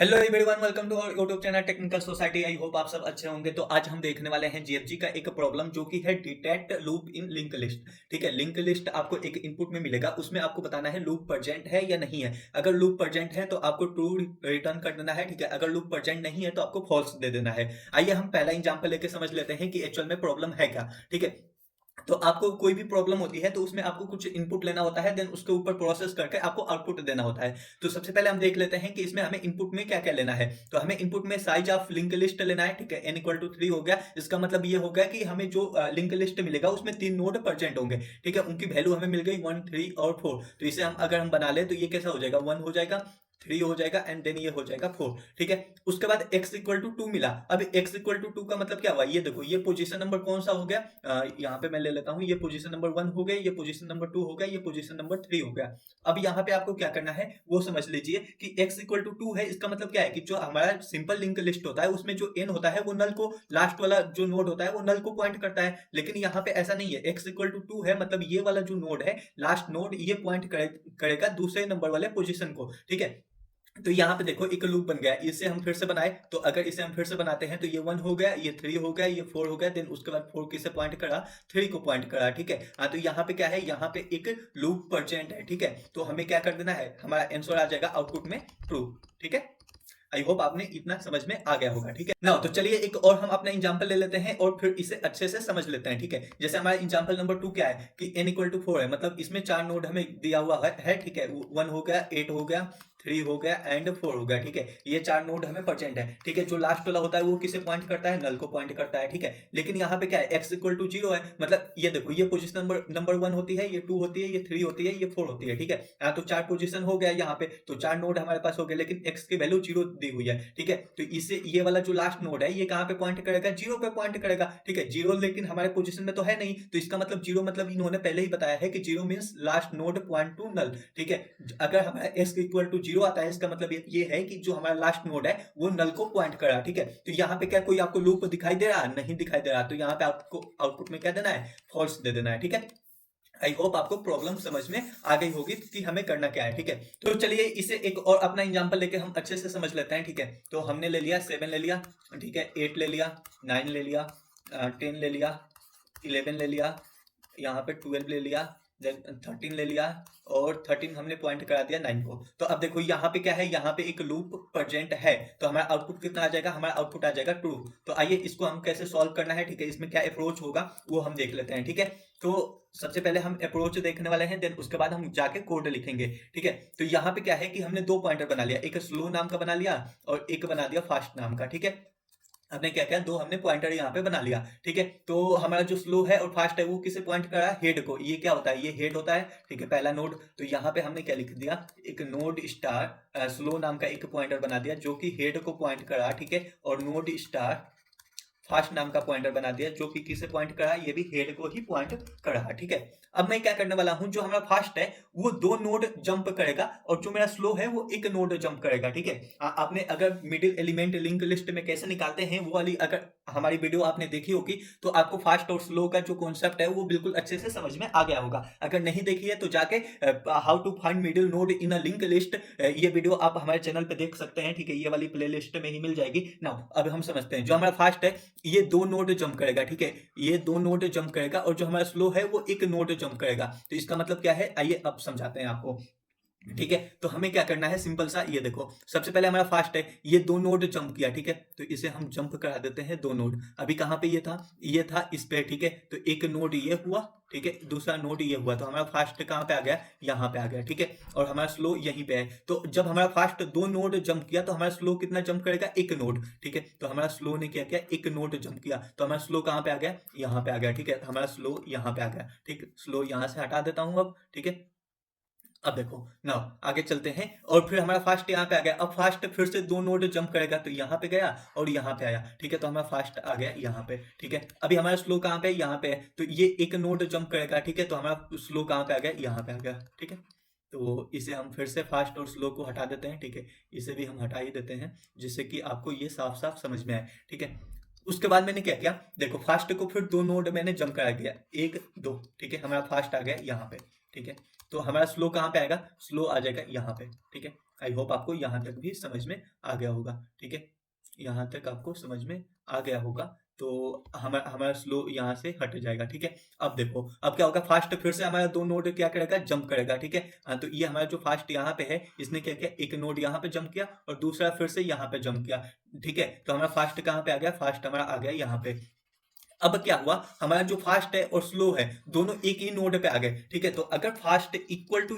Hello everyone, welcome to our YouTube channel technical society. I hope आप सब अच्छे होंगे। तो आज हम देखने वाले हैं जीएफजी का एक प्रॉब्लम जो कि है detect loop in link list. ठीक है, लिंक लिस्ट आपको एक इनपुट में मिलेगा, उसमें आपको बताना है लूप प्रेजेंट है या नहीं है। अगर लूप प्रेजेंट है तो आपको ट्रू रिटर्न कर देना है। ठीक है, अगर लूप प्रेजेंट नहीं है तो आपको फॉल्स दे देना है। आइए हम पहला एग्जांपल लेके समझ लेते हैं कि एक्चुअल में प्रॉब्लम है क्या। ठीक है, तो आपको कोई भी प्रॉब्लम होती है तो उसमें आपको कुछ इनपुट लेना होता है, देन उसके ऊपर प्रोसेस करके आपको आउटपुट देना होता है। तो सबसे पहले हम देख लेते हैं कि इसमें हमें इनपुट में क्या क्या लेना है। तो हमें इनपुट में साइज ऑफ लिंक लिस्ट लेना है। ठीक है, n इक्वल टू 3 हो गया। इसका मतलब ये हो गया कि हमें जो लिंक लिस्ट मिलेगा उसमें 3 नोड प्रेजेंट होंगे। ठीक है, उनकी वैल्यू हमें मिल गई 1, 3 और 4। तो इसे हम अगर हम बना ले तो ये कैसा हो जाएगा, 1 हो जाएगा, 3 हो जाएगा एंड देन ये हो जाएगा 4। ठीक है, उसके बाद x इक्वल टू 2 मिला। अब x इक्वल टू 2 का मतलब क्या हुआ, ये देखो, ये पोजीशन नंबर कौन सा हो गया, यहाँ पे मैं ले लेता हूँ। ये पोजीशन नंबर 1 हो गया, ये पोजीशन नंबर 2 हो गया, ये पोजीशन नंबर 3 हो गया। अब यहाँ पे आपको क्या करना है वो समझ लीजिए कि x इक्वल टू 2 है। इसका मतलब क्या है कि जो हमारा सिंपल लिंक लिस्ट होता है उसमें जो n होता है वो नल को, लास्ट वाला जो नोड होता है वो नल को पॉइंट करता है। लेकिन यहाँ पे ऐसा नहीं है, x इक्वल टू 2 है मतलब ये वाला जो नोड है, लास्ट नोड, ये पॉइंट करेगा दूसरे नंबर वाले पोजीशन को। ठीक है, तो यहाँ पे देखो एक लूप बन गया। इसे हम फिर से बनाए तो अगर इसे हम फिर से बनाते हैं तो ये 1 हो गया, ये 3 हो गया, ये 4 हो गया, देन उसके बाद 4 किसे पॉइंट करा, 3 को पॉइंट करा। ठीक है, हाँ, तो यहाँ पे क्या है, यहाँ पे एक लूप प्रेजेंट है। ठीक है, तो हमें क्या कर देना है, हमारा आंसर आ जाएगा आउटपुट में ट्रू। ठीक है, आई होप आपने इतना समझ में आ गया होगा। ठीक है ना, तो चलिए एक और हम अपना एग्जांपल ले लेते हैं और फिर इसे अच्छे से समझ लेते हैं। ठीक है, जैसे हमारा एग्जांपल नंबर 2 क्या है कि n इक्वल टू 4 है, मतलब इसमें 4 नोड हमें दिया हुआ है। ठीक है, 1 हो गया, 8 हो गया, 3 हो गया एंड 4 हो गया। ठीक है, ये 4 नोड हमें प्रेजेंट है। ठीक है, जो लास्ट वाला होता है वो किसे पॉइंट करता है, नल को पॉइंट करता है। ठीक है, लेकिन यहाँ पे क्या है, x इक्वल टू 0 है, मतलब ये देखो, ये पोजीशन नंबर 1 होती है, ये 2 होती है, ये 3 होती है, ये 4 होती है। ठीक है, हाँ, तो 4 पोजीशन हो गया यहाँ पे, तो 4 नोड हमारे पास हो गए, लेकिन x की वैल्यू 0 दी हुई है। ठीक है, तो इससे ये वाला जो लास्ट नोड है ये कहाँ पे पॉइंट करेगा, 0 पे पॉइंट करेगा। ठीक है, 0 लेकिन हमारे पोजीशन में तो है नहीं, तो इसका मतलब 0 मतलब इन्होंने पहले ही बताया है कि 0 means last node point to null. ठीक है, अगर हमारा x इक्वल टू 0 आता है इसका मतलब ये है कि जो हमारा लास्ट नोड है वो नल को पॉइंट कर रहा है। ठीक है, तो यहाँ पे क्या कोई आपको लूप दिखाई दे रहा है, नहीं दिखाई दे रहा, तो यहाँ पे आपको आउटपुट में क्या देना है, फॉल्स दे देना है। ठीक है, आई होप आपको प्रॉब्लम समझ में आ गई होगी कि हमें करना क्या है। ठीक है, तो चलिए इसे एक और अपना एग्जांपल लेके हम अच्छे से समझ लेते हैं। ठीक है, तो हमने ले लिया 7 ले लिया, ठीक है, 8 ले लिया, 9 ले लिया, 10 ले लिया, 11 ले लिया, यहाँ पे 12 ले लिया, देन 13 ले लिया और 13 हमने पॉइंट करा दिया 9 को। तो अब देखो यहाँ पे क्या है, यहाँ पे एक लूप प्रेजेंट है, तो हमारा आउटपुट कितना आ जाएगा, हमारा आउटपुट आ जाएगा ट्रू। तो आइए इसको हम कैसे सॉल्व करना है, ठीक है, इसमें क्या अप्रोच होगा वो हम देख लेते हैं। ठीक है, तो सबसे पहले हम अप्रोच देखने वाले हैं, देन उसके बाद हम जाके कोड लिखेंगे। ठीक है, तो यहाँ पे क्या है कि हमने 2 पॉइंटर बना लिया, एक स्लो नाम का बना लिया और एक बना दिया फास्ट नाम का। ठीक है, हमने क्या किया, 2 हमने पॉइंटर यहाँ पे बना लिया। ठीक है, तो हमारा जो स्लो है और फास्ट है वो किसे पॉइंट कर रहा है, हेड को। ये क्या होता है, ये हेड होता है। ठीक है, पहला नोड। तो यहाँ पे हमने क्या लिख दिया, एक नोड स्टार स्लो नाम का एक पॉइंटर बना दिया जो कि हेड को पॉइंट कर रहा। ठीक है, और नोड स्टार फास्ट नाम का पॉइंटर बना दिया जो कि किसे पॉइंट कर रहा है, ये भी हेड को ही पॉइंट कर रहा है। ठीक है, अब मैं क्या करने वाला हूं, जो हमारा फास्ट है वो 2 नोड जंप करेगा और जो मेरा स्लो है वो 1 नोड जंप करेगा। ठीक है, आपने अगर मिडिल एलिमेंट लिंक लिस्ट में कैसे निकालते हैं वो वाली अगर हमारी वीडियो आपने देखी होगी तो आपको फास्ट और स्लो का जो कॉन्सेप्ट है वो बिल्कुल अच्छे से समझ में आ गया होगा। अगर नहीं देखी है तो जाके how to find middle node in a link list, ये वीडियो आप हमारे चैनल पे देख सकते हैं। ठीक है, ये वाली प्ले लिस्ट में ही मिल जाएगी ना। अब हम समझते हैं, जो हमारा फास्ट है ये 2 नोड जंप करेगा। ठीक है, ये 2 नोड जंप करेगा और जो हमारा स्लो है वो 1 नोड जंप करेगा। तो इसका मतलब क्या है, आइए अब समझाते हैं आपको। ठीक है, तो हमें क्या करना है, सिंपल सा, ये देखो, सबसे पहले हमारा फास्ट है, ये 2 नोड जंप किया। ठीक है, तो इसे हम जंप करा देते हैं 2 नोड। अभी कहाँ पे ये था इस पे। ठीक है, तो एक नोड ये हुआ, ठीक है, दूसरा नोड ये हुआ, तो हमारा फास्ट कहाँ पे आ गया, यहाँ पे आ गया। ठीक है, और हमारा स्लो यहीं पे है। तो जब हमारा फास्ट 2 नोड जंप किया तो हमारा स्लो कितना जंप करेगा, 1 नोड। ठीक है, तो हमारा स्लो ने क्या किया, 1 नोड जंप किया, तो हमारा स्लो कहाँ पे आ गया, यहाँ पे आ गया। ठीक है, हमारा स्लो यहाँ पे आ गया। ठीक, स्लो यहाँ से हटा देता हूँ अब। ठीक है, अब देखो ना, आगे चलते हैं और फिर हमारा फास्ट यहाँ पे आ गया। अब फास्ट फिर से 2 नोड जंप करेगा, तो यहाँ पे गया और यहाँ पे आया। ठीक है, तो हमारा फास्ट आ गया यहाँ पे। ठीक है, अभी हमारा स्लो कहाँ पे है, यहाँ पे है, तो ये 1 नोड जंप करेगा। ठीक है, तो हमारा स्लो कहाँ पे आ गया, यहाँ पे आ गया। ठीक है, तो इसे हम फिर से फास्ट और स्लो को हटा देते हैं। ठीक है, इसे भी हम हटा ही देते हैं जिससे कि आपको ये साफ साफ समझ में आए। ठीक है, उसके बाद मैंने क्या किया, देखो, फास्ट को फिर 2 नोड मैंने जंप करा दिया, 1 2। ठीक है, हमारा फास्ट आ गया यहाँ पे। ठीक है, तो हमारा स्लो कहाँ पे आएगा, स्लो आ जाएगा यहाँ पे। ठीक है, आई होप आपको यहाँ तक भी समझ में आ गया होगा, ठीक है। यहाँ तक आपको समझ में आ गया होगा, तो हमारा स्लो यहाँ से हट जाएगा, ठीक है। अब देखो अब क्या होगा, फास्ट फिर से हमारा 2 नोड क्या करेगा, जंप करेगा, ठीक है। तो ये हमारा जो फास्ट यहाँ पे है, इसने क्या किया, एक नोड यहाँ पे जंप किया और दूसरा फिर से यहाँ पे जंप किया, ठीक है। तो हमारा फास्ट कहाँ पे आ गया, फास्ट हमारा आ गया यहाँ पे। अब क्या हुआ, हमारा जो फास्ट है और स्लो है दोनों एक ही नोड पे आ गए, ठीक है। तो अगर फास्ट इक्वल टू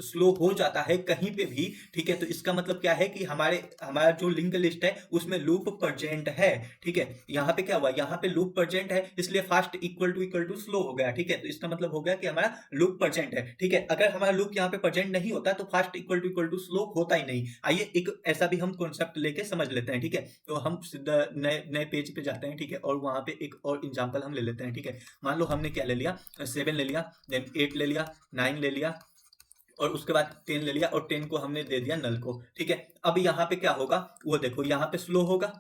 स्लो हो जाता है कहीं पे भी, ठीक है, तो इसका मतलब क्या है कि हमारा जो लिंक लिस्ट है उसमें लूप प्रेजेंट है, ठीक है। यहाँ पे क्या हुआ, यहाँ पे लूप प्रेजेंट है, इसलिए फास्ट इक्वल टू स्लो हो गया, ठीक है। तो इसका मतलब हो गया कि हमारा लूप प्रेजेंट है, ठीक है। अगर हमारा लूप यहाँ पे प्रेजेंट नहीं होता तो फास्ट इक्वल टू स्लो होता ही नहीं। आइए एक ऐसा भी हम कॉन्सेप्ट लेके समझ लेते हैं, ठीक है। तो हम सीधा नए पेज पे जाते हैं, ठीक है, और वहां पे एक और एग्जांपल हम ले लेते हैं, ठीक है। मान लो हमने क्या ले लिया, 7 ले लिया, देन 8 ले लिया, 9 ले लिया और उसके बाद 10 ले लिया और 10 को हमने दे दिया नल को, ठीक है। अब यहाँ पे क्या होगा, वो देखो यहाँ पे स्लो होगा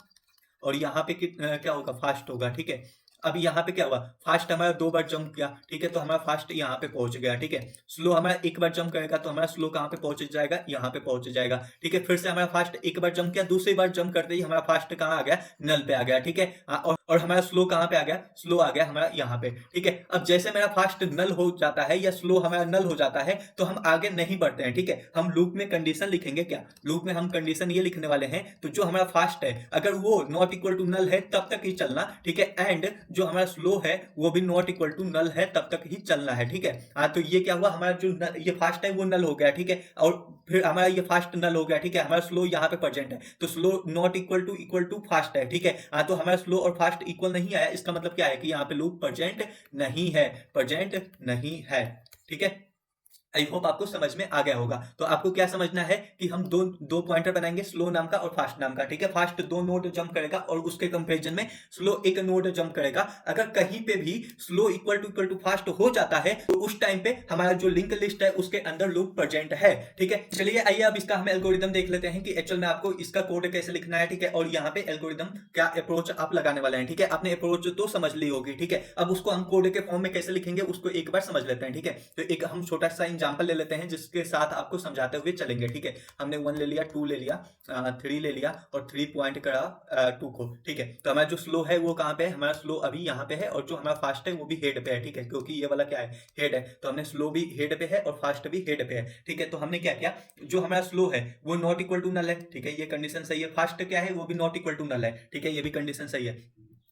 और यहाँ पे क्या होगा, फास्ट होगा, ठीक है। अब यहाँ पे क्या हुआ, फास्ट हमारा 2 बार जंप किया, ठीक है, तो हमारा फास्ट यहाँ पे पहुंच गया, ठीक है। स्लो हमारा 1 बार जंप करेगा तो हमारा स्लो कहाँ पे पहुंच जाएगा, यहाँ पे पहुंच जाएगा, ठीक है। फिर से हमारा फास्ट 1 बार जंप किया, दूसरी बार जंप करते ही हमारा फास्ट कहाँ आ गया, नल पे आ गया, ठीक है। और हमारा स्लो कहाँ पे आ गया, स्लो आ गया हमारा यहाँ पे, ठीक है। अब जैसे मेरा फास्ट नल हो जाता है या स्लो हमारा नल हो जाता है तो हम आगे नहीं बढ़ते हैं, ठीक है। हम लूप में कंडीशन लिखेंगे, क्या लूप में हम कंडीशन ये लिखने वाले हैं, तो जो हमारा फास्ट है अगर वो नॉट इक्वल टू नल है तब तक ही चलना, ठीक है। एंड जो हमारा स्लो है वो भी नॉट इक्वल टू नल है तब तक ही चलना है, ठीक है। तो ये क्या हुआ, हमारा जो ये फास्ट है वो नल हो गया, ठीक है। और फिर हमारा ये फास्ट नल हो गया, ठीक है। हमारा स्लो यहाँ पे प्रेजेंट है तो slow not equal to fast है, ठीक है। तो हमारा स्लो और फास्ट इक्वल नहीं आया, इसका मतलब क्या है कि यहाँ पे लूप प्रेजेंट नहीं है, प्रेजेंट नहीं है, ठीक है। आई होप आपको समझ में आ गया होगा। तो आपको क्या समझना है कि हम दो पॉइंटर बनाएंगे, स्लो नाम का और फास्ट नाम का, ठीक है। फास्ट 2 नोड जंप करेगा और उसके कंपैरिजन में स्लो 1 नोड जंप करेगा। अगर कहीं पे भी स्लो इक्वल टू फास्ट हो जाता है तो उस टाइम पे हमारा जो लिंक लिस्ट है उसके अंदर लूप प्रेजेंट है, ठीक है। चलिए आइए अब इसका हम एल्गोरिदम देख लेते हैं कि एक्चुअल में आपको इसका कोड कैसे लिखना है, ठीक है। और यहाँ पे एल्गोरिदम क्या अप्रोच आप लगाने वाले हैं, ठीक है। आपने अप्रोच तो समझ ली होगी, ठीक है। अब उसको हम कोड के फॉर्म में कैसे लिखेंगे उसको एक बार समझ लेते हैं, ठीक है। तो एक हम छोटा सा एग्जांपल ले लेते हैं जिसके साथ आपको समझाते हुए चलेंगे, ठीक है। हमने 1 ले लिया, 2 ले लिया, 3 ले लिया और 3 पॉइंट करा 2 को, ठीक है। तो हमारा जो स्लो है वो कहाँ पे है, हमारा स्लो अभी यहाँ पे है और जो हमारा फास्ट है वो भी हेड पे है, ठीक है, क्योंकि ये वाला क्या है, हेड है। तो हमने स्लो भी हेड पे है और फास्ट भी हेड पे है, ठीक है। तो हमने क्या किया, जो हमारा स्लो है वो नॉट इक्वल टू नल है, ठीक है, ये कंडीशन सही है। फास्ट क्या है, वो भी नॉट इक्वल टू नल है, ठीक है, ये भी कंडीशन सही है।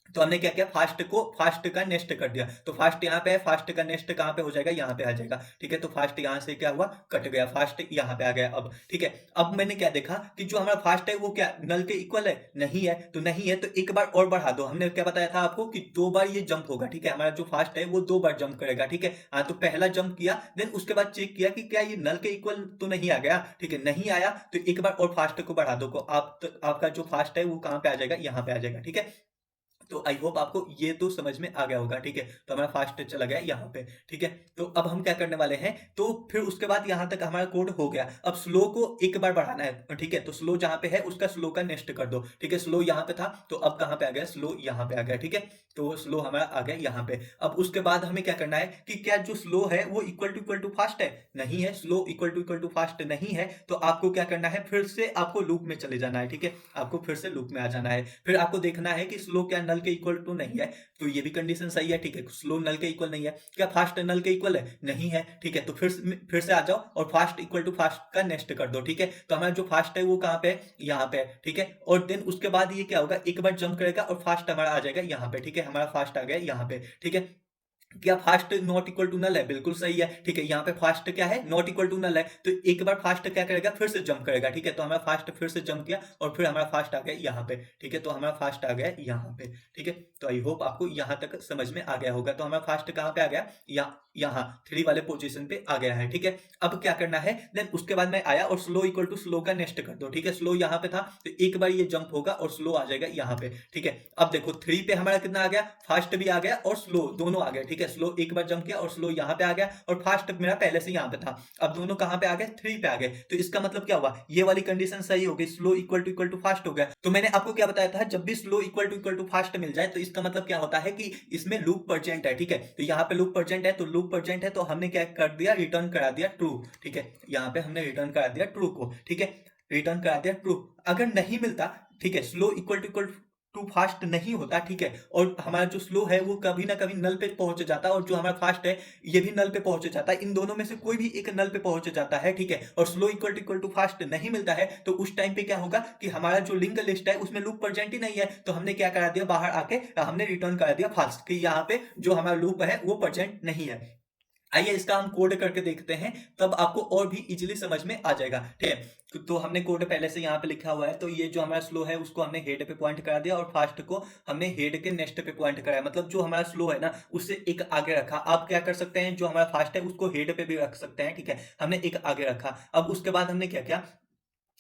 तो हमने क्या किया, फास्ट का नेक्स्ट कर दिया। तो फास्ट यहाँ पे है, फास्ट का नेक्स्ट कहाँ पे हो जाएगा, यहाँ पे आ जाएगा, ठीक है। तो फास्ट यहाँ से क्या हुआ, कट गया, फास्ट यहाँ पे आ गया अब, ठीक है। अब मैंने क्या देखा कि जो हमारा फास्ट है वो क्या नल के इक्वल है, नहीं है। तो नहीं है तो एक बार और बढ़ा दो। हमने क्या बताया था आपको कि 2 बार ये जंप होगा, ठीक है। हमारा जो फास्ट है वो 2 बार जंप करेगा, ठीक है। तो पहला जंप किया, देन उसके बाद चेक किया कि क्या ये नल के इक्वल तो नहीं आ गया, ठीक है। नहीं आया तो एक बार और फास्ट को बढ़ा दो, को आपका जो फास्ट है वो कहाँ पे आ जाएगा, यहाँ पे आ जाएगा, ठीक है। तो आई होप आपको ये तो समझ में आ गया होगा, ठीक है। तो हमारा फास्ट चला गया यहाँ पे, ठीक है। तो अब हम क्या करने वाले हैं, तो फिर उसके बाद यहाँ तक हमारा कोड हो गया। अब स्लो को एक बार बढ़ाना है, ठीक है। तो स्लो जहाँ पे है उसका स्लो का नेक्स्ट कर दो, ठीक है। स्लो यहाँ पे था तो अब कहाँ पे आ गया, स्लो यहाँ पे आ गया, ठीक है। तो स्लो हमारा आ गया यहाँ पे। अब उसके बाद हमें क्या करना है कि क्या जो स्लो है वो इक्वल टू फास्ट है, नहीं है। स्लो इक्वल टू फास्ट नहीं है तो आपको क्या करना है, फिर से आपको लूप में चले जाना है, ठीक है। आपको फिर से लूप में आ जाना है। फिर आपको देखना है कि स्लो क्या नल के इक्वल टू नहीं है, तो ये भी कंडीशन सही है, ठीक है। स्लो नल के इक्वल नहीं है, क्या फास्ट नल के इक्वल है, नहीं है, ठीक है। तो फिर से आ जाओ और फास्ट इक्वल टू फास्ट का नेक्स्ट कर दो, ठीक है। तो हमारा जो फास्ट है वो कहाँ पे है, यहाँ पे है, ठीक है। और देन उसके बाद ये क्या होगा, एक बार जंप करेगा और फास्ट हमारा आ जाएगा यहाँ पे, ठीक है। हमारा फास्ट आ गया यहाँ पे, ठीक है। क्या fast not equal to null है, बिल्कुल सही है, ठीक है। यहाँ पे फास्ट क्या है, नॉट इक्वल टू नल है। तो एक बार फास्ट क्या करेगा, फिर से जंप करेगा, ठीक है। तो हमारा फास्ट फिर से जंप किया और फिर हमारा फास्ट आ गया यहाँ पे, ठीक है। तो हमारा फास्ट आ गया यहाँ पे, ठीक है। तो आई होप आपको यहाँ तक समझ में आ गया होगा। तो हमारा फास्ट कहाँ पे आ गया, यहाँ 3 वाले पोजीशन पे आ गया है, ठीक है। अब क्या करना है, देन उसके बाद मैं आया और स्लो इक्वल टू स्लो का नेक्स्ट कर दो, ठीक है। स्लो यहाँ पे था तो एक बार ये जंप होगा और स्लो आ जाएगा यहाँ पे, ठीक है। अब देखो 3 पे हमारा कितना आ गया, फास्ट भी आ गया और स्लो दोनों आ गए, ठीक है। ठीक है, स्लो एक बार जंप किया और स्लो यहाँ पे आ गया और फास्ट मेरा पहले से यहाँ पे था। अब दोनों कहाँ पे आ गए, 3 पे आ गए। तो इसका मतलब क्या हुआ, ये वाली कंडीशन सही हो गई, स्लो इक्वल टू फास्ट हो गया। तो मैंने आपको क्या बताया था, जब भी स्लो इक्वल टू फास्ट मिल जाए तो इसका मतलब क्या होता है कि इसमें लूप प्रेजेंट है। ठीक है, तो यहाँ पे लूप प्रेजेंट है, तो लूप प्रेजेंट है तो हमने क्या कर दिया, रिटर्न करा दिया ट्रू। ठीक है, यहाँ पे हमने रिटर्न करा दिया ट्रू को। ठीक है, रिटर्न करा दिया ट्रू। अगर नहीं मिलता, ठीक है, स्लो इक्वल टू फास्ट नहीं होता, ठीक है, और हमारा जो स्लो है वो कभी ना कभी नल पे पहुंच जाता है और जो हमारा फास्ट है ये भी नल पे पहुंच जाता है, इन दोनों में से कोई भी एक नल पे पहुंच जाता है। ठीक है, और स्लो इक्वल टू फास्ट नहीं मिलता है तो उस टाइम पे क्या होगा कि हमारा जो लिंक लिस्ट है उसमें लूप प्रेजेंट ही नहीं है, तो हमने क्या करा दिया, बाहर आके हमने रिटर्न करा दिया फास्ट, कि यहाँ पे जो हमारा लूप है वो प्रेजेंट नहीं है। आइए इसका हम कोड करके देखते हैं, तब आपको और भी इजीली समझ में आ जाएगा। ठीक है, तो हमने कोड पहले से यहाँ पे लिखा हुआ है, तो ये जो हमारा स्लो है उसको हमने हेड पे पॉइंट करा दिया और फास्ट को हमने हेड के नेक्स्ट पे पॉइंट कराया, मतलब जो हमारा स्लो है ना उससे एक आगे रखा। आप क्या कर सकते हैं, जो हमारा फास्ट है उसको हेड पे भी रख सकते हैं। ठीक है, हमने एक आगे रखा। अब उसके बाद हमने क्या किया,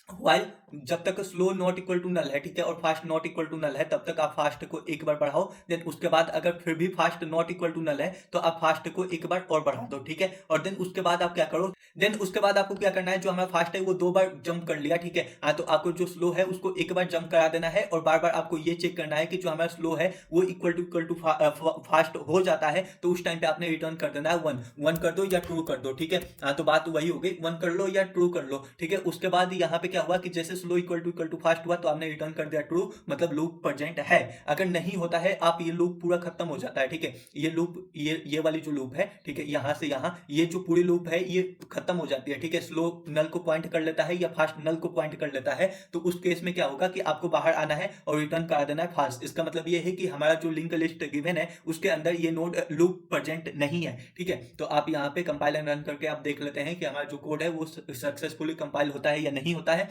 वाइल जब तक slow not equal to null है, ठीक है, और fast not equal to null है, तब तक आप फास्ट को एक बार बढ़ाओ। देन उसके बाद अगर फिर भी fast not equal to null है तो आप फास्ट को एक बार और बढ़ा दो। ठीक है, और देन उसके बाद आप क्या करो, देन उसके बाद आपको क्या करना है, जो हमारा फास्ट है वो 2 बार जंप कर लिया। ठीक है, हाँ, तो आपको जो स्लो है उसको एक बार जंप करा देना है और बार बार आपको ये चेक करना है कि जो हमारा स्लो है वो इक्वल टू फास्ट हो जाता है, तो उस टाइम पे आपने रिटर्न कर देना है 1 कर दो या ट्रू कर दो। ठीक है, हाँ, तो बात वही हो गई, 1 कर लो या ट्रू कर लो। ठीक है, उसके बाद यहाँ पे क्या हुआ कि जैसे स्लो इक्वल टू फास्ट हुआ तो आपने रिटर्न कर दिया ट्रू, मतलब लूप प्रेजेंट है। अगर नहीं होता है आप ये लूप पूरा खत्म हो जाता है। ठीक है, ये लूप ये वाली जो लूप है, ठीक है, यहाँ से यहाँ ये जो पूरी लूप है ये खत्म हो जाती है। ठीक है, स्लो नल को पॉइंट कर लेता है या फास्ट नल को पॉइंट कर लेता है, तो उस केस में क्या होगा कि आपको बाहर आना है और रिटर्न करा देना है फास्ट। इसका मतलब ये है कि हमारा जो लिंक लिस्ट गिवन है उसके अंदर ये नोड लूप प्रेजेंट नहीं है। ठीक है, तो आप यहाँ पे कंपाइल एंड रन करके आप देख लेते हैं कि हमारा जो कोड है वो सक्सेसफुली कंपाइल होता है या नहीं होता है।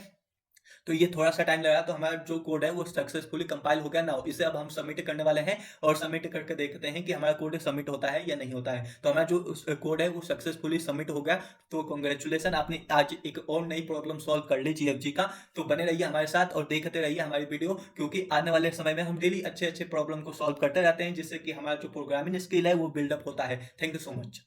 तो ये थोड़ा सा टाइम लगा, तो हमारा जो कोड है वो सक्सेसफुली कंपाइल हो गया। नाउ इसे अब हम सबमिट करने वाले हैं और सबमिट करके देखते हैं कि हमारा कोड सबमिट होता है या नहीं होता है। तो हमारा जो कोड है वो सक्सेसफुली सबमिट हो गया। तो कॉन्ग्रेचुलेसन, आपने आज एक और नई प्रॉब्लम सॉल्व कर ली जीएफजी का। तो बने रहिए हमारे साथ और देखते रहिए हमारी वीडियो, क्योंकि आने वाले समय में हम डेली अच्छे अच्छे प्रॉब्लम को सॉल्व करते रहते हैं, जिससे कि हमारा जो प्रोग्रामिंग स्किल है वो बिल्डअप होता है। Thank you so much.